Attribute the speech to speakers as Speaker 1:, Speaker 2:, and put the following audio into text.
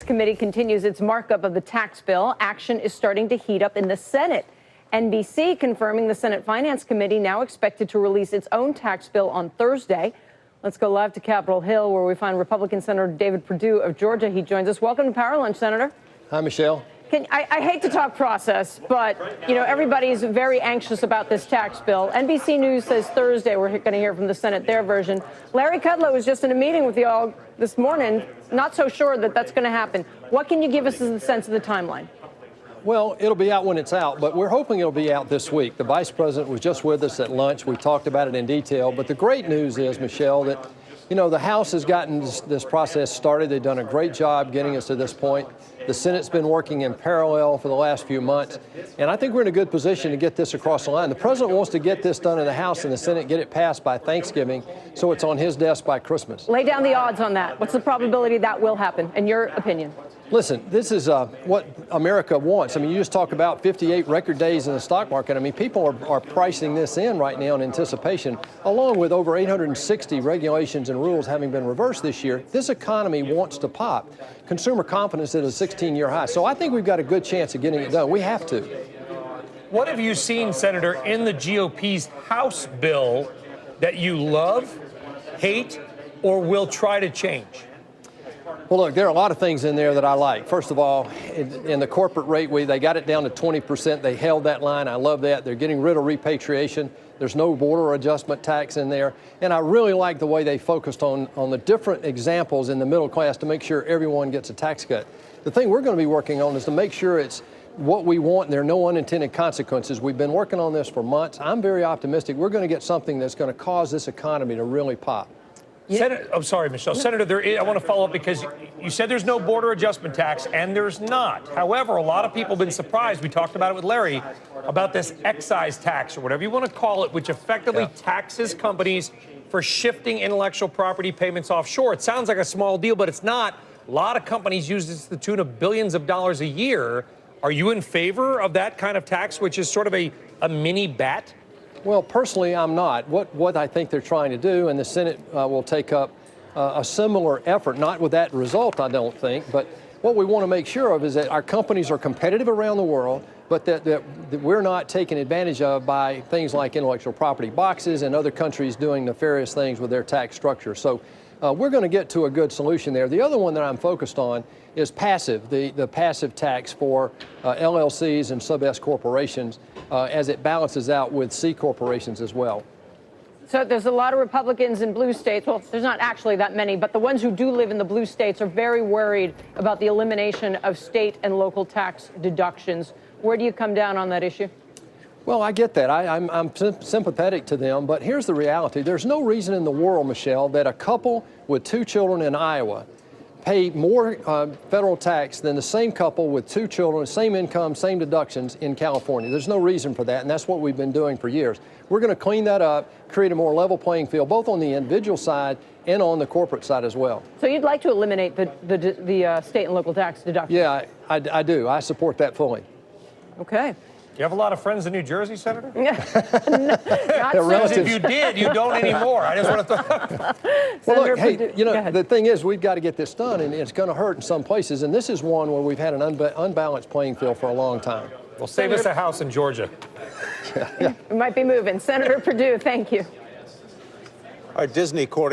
Speaker 1: Committee continues its markup of the tax bill. Action is starting to heat up in the Senate. NBC confirming the Senate Finance Committee now expected to release its own tax bill on Thursday. Let's go live to Capitol Hill, where we find Republican Senator David Perdue of Georgia. He joins us. Welcome to Power Lunch, Senator.
Speaker 2: Hi, Michelle.
Speaker 1: I hate to talk process, but, everybody's very anxious about this tax bill. NBC News says Thursday we're going to hear from the Senate their version. Larry Kudlow was just in a meeting with you all this morning, not so sure that that's going to happen. What can you give us as a sense of the timeline?
Speaker 2: Well, it'll be out when it's out, but we're hoping it'll be out this week. The Vice President was just with us at lunch. We talked about it in detail. But the great news is, Michelle, that, the House has gotten this process started. They've done a great job getting us to this point. The Senate's been working in parallel for the last few months, and I think we're in a good position to get this across the line. The President wants to get this done in the House and the Senate, get it passed by Thanksgiving, so it's on his desk by Christmas.
Speaker 1: Lay down the odds on that. What's the probability that will happen, in your opinion?
Speaker 2: Listen, this is what America wants. I mean, you just talk about 58 record days in the stock market. I mean, people are pricing this in right now in anticipation, along with over 860 regulations and rules having been reversed this year. This economy wants to pop. Consumer confidence is at a 16-year high. So I think we've got a good chance of getting it done. We have to.
Speaker 3: What have you seen, Senator, in the GOP's House bill that you love, hate, or will try to change?
Speaker 2: Well, look, there are a lot of things in there that I like. First of all, in the corporate rate, they got it down to 20%. They held that line. I love that. They're getting rid of repatriation. There's no border adjustment tax in there. And I really like the way they focused on the different examples in the middle class to make sure everyone gets a tax cut. The thing we're going to be working on is to make sure it's what we want and there are no unintended consequences. We've been working on this for months. I'm very optimistic we're going to get something that's going to cause this economy to really pop.
Speaker 3: Senator, I'm sorry, Michelle. Senator, I want to follow up because you said there's no border adjustment tax, and there's not. However, a lot of people have been surprised. We talked about it with Larry, about this excise tax, or whatever you want to call it, which effectively taxes companies for shifting intellectual property payments offshore. It sounds like a small deal, but it's not. A lot of companies use this to the tune of billions of dollars a year. Are you in favor of that kind of tax, which is sort of a mini bat?
Speaker 2: Well, personally, I'm not. What I think they're trying to do, and the Senate will take up a similar effort, not with that result, I don't think, but what we want to make sure of is that our companies are competitive around the world, but that we're not taken advantage of by things like intellectual property boxes and other countries doing nefarious things with their tax structure. So we're going to get to a good solution there. The other one that I'm focused on is passive, the passive tax for LLCs and sub-S corporations as it balances out with C corporations as well.
Speaker 1: So there's a lot of Republicans in blue states. Well, there's not actually that many, but the ones who do live in the blue states are very worried about the elimination of state and local tax deductions. Where do you come down on that issue?
Speaker 2: Well, I get that. I'm sympathetic to them, but here's the reality. There's no reason in the world, Michelle, that a couple with 2 children in Iowa pay more federal tax than the same couple with 2 children, same income, same deductions in California. There's no reason for that, and that's what we've been doing for years. We're going to clean that up, create a more level playing field, both on the individual side and on the corporate side as well.
Speaker 1: So you'd like to eliminate the state and local tax deductions?
Speaker 2: Yeah, I do. I support that fully.
Speaker 1: Okay.
Speaker 3: You have a lot of friends in New Jersey, Senator?
Speaker 1: Not so.
Speaker 3: If you did, you don't anymore. I just want to
Speaker 2: Well, look, hey, the thing is, we've got to get this done, and it's going to hurt in some places. And this is one where we've had an unbalanced playing field for a long time.
Speaker 3: Well, save us a house in Georgia.
Speaker 1: We might be moving. Senator Perdue, thank you.
Speaker 4: All right, Disney court.